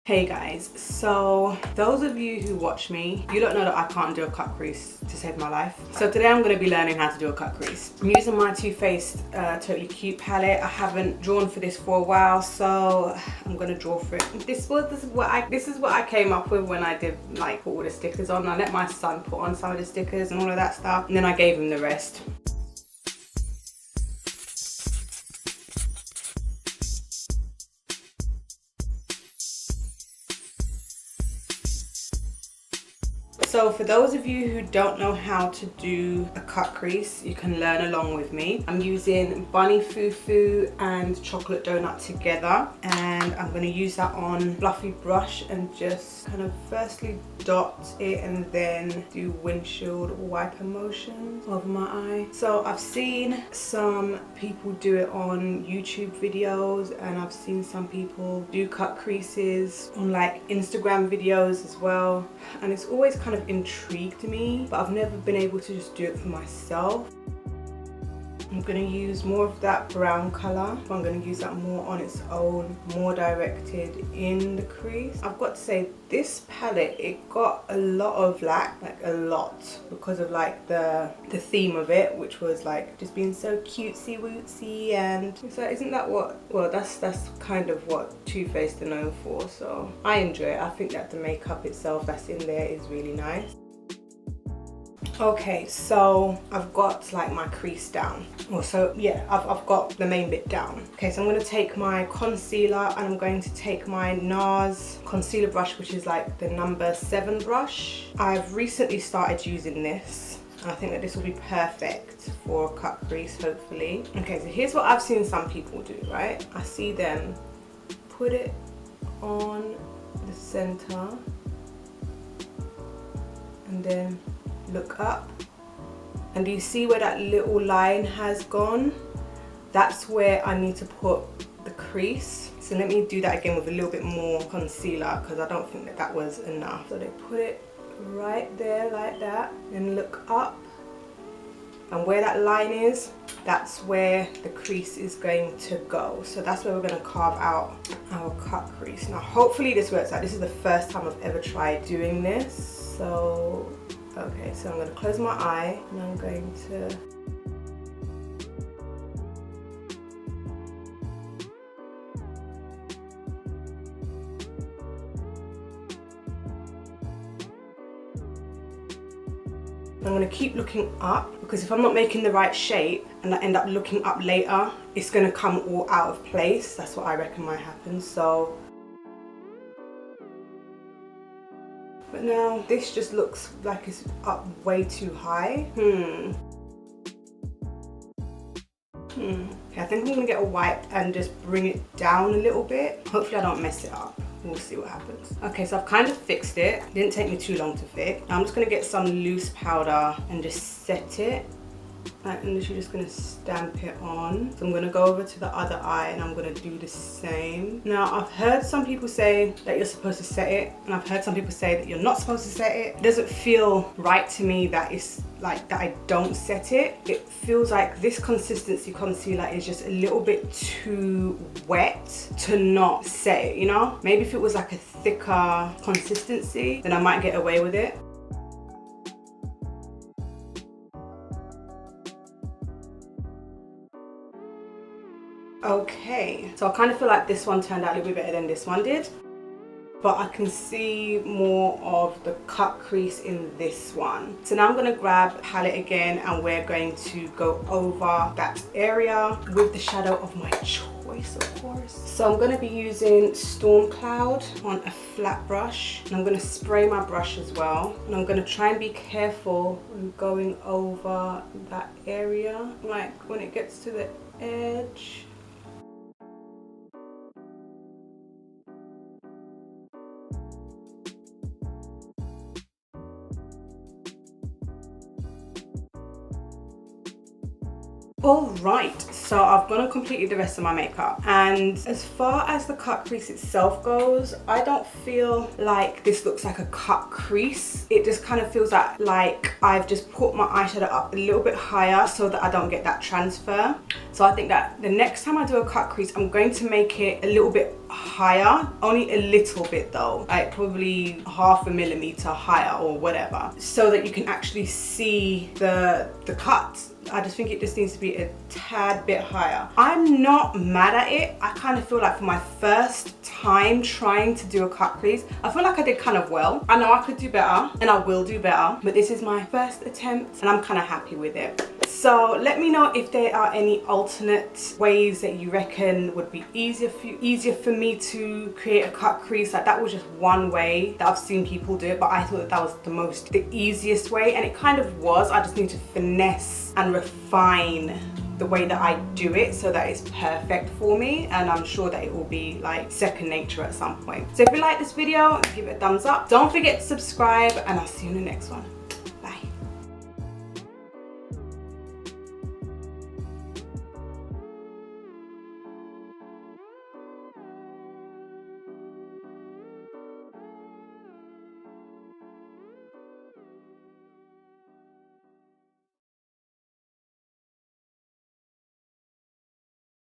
Hey guys, so those of you who watch me, you don't know that I can't do a cut crease to save my life. So today I'm going to be learning how to do a cut crease. I'm using my Too Faced Totally Cute palette. I haven't drawn for this for a while, so I'm going to draw for it. This is what I came up with when I did like put all the stickers on. I let my son put on some of the stickers and all of that stuff, and then I gave him the rest. So for those of you who don't know how to do a cut crease, you can learn along with me. I'm using Bunny Fufu and Chocolate Donut together, and I'm going to use that on fluffy brush and just kind of firstly dot it and then do windshield wiper motions over my eye. So I've seen some people do it on YouTube videos, and I've seen some people do cut creases on like Instagram videos as well, and it's always kind of intrigued me, but I've never been able to just do it for myself. I'm going to use more of that brown colour. I'm going to use that more on its own, more directed in the crease. I've got to say, this palette, it got a lot of flack, like a lot, because of like the theme of it, which was like just being so cutesy wootsy, and it's like, isn't that what, well, that's kind of what Too Faced are known for, so I enjoy it. I think that the makeup itself that's in there is really nice. Okay, so I've got like my crease down. Also, yeah, I've got the main bit down. Okay, so I'm going to take my concealer and I'm going to take my NARS concealer brush, which is like the number 7 brush. I've recently started using this, and I think that this will be perfect for a cut crease, hopefully. Okay, so here's what I've seen some people do, right? I see them put it on the center and then look up, and do you see where that little line has gone? That's where I need to put the crease. So let me do that again with a little bit more concealer, because I don't think that that was enough. So they put it right there like that, and look up, and where that line is, that's where the crease is going to go. So that's where we're going to carve out our cut crease. Now hopefully this works out. This is the first time I've ever tried doing this, so okay, so I'm going to close my eye and I'm going to keep looking up, because if I'm not making the right shape and I end up looking up later, it's going to come all out of place. That's what I reckon might happen. So, but now this just looks like it's up way too high. Okay, I think I'm gonna get a wipe and just bring it down a little bit. Hopefully I don't mess it up. We'll see what happens. Okay, so I've kind of fixed it. It didn't take me too long to fix. Now I'm just gonna get some loose powder and just set it. I'm literally just gonna stamp it on. So I'm gonna go over to the other eye and I'm gonna do the same. Now I've heard some people say that you're supposed to set it, and I've heard some people say that you're not supposed to set it. It doesn't feel right to me that it's like that I don't set it. It feels like this consistency concealer is just a little bit too wet to not set it, you know? Maybe if it was like a thicker consistency, then I might get away with it. Okay, so I kind of feel like this one turned out a little bit better than this one did, but I can see more of the cut crease in this one. So now I'm going to grab the palette again, and we're going to go over that area with the shadow of my choice, of course. So I'm going to be using Storm Cloud on a flat brush, and I'm going to spray my brush as well, and I'm going to try and be careful when going over that area, like when it gets to the edge. Alright, So I've gone and completed the rest of my makeup, and as far as the cut crease itself goes, I don't feel like this looks like a cut crease. It just kind of feels like I've just put my eyeshadow up a little bit higher so that I don't get that transfer. So I think that the next time I do a cut crease, I'm going to make it a little bit higher, only a little bit though, like probably 0.5 millimeter higher or whatever, so that you can actually see the cut. I just think it just needs to be a tad bit higher. I'm not mad at it. I kind of feel like for my first time trying to do a cut crease, I feel like I did kind of well. I know I could do better and I will do better, but this is my first attempt and I'm kind of happy with it. So let me know if there are any alternate ways that you reckon would be easier for me to create a cut crease. Like, that was just one way that I've seen people do it, but I thought that was the easiest way, and it kind of was. I just need to finesse and refine the way that I do it so that it's perfect for me, and I'm sure that it will be like second nature at some point. So if you like this video, give it a thumbs up. Don't forget to subscribe, and I'll see you in the next one.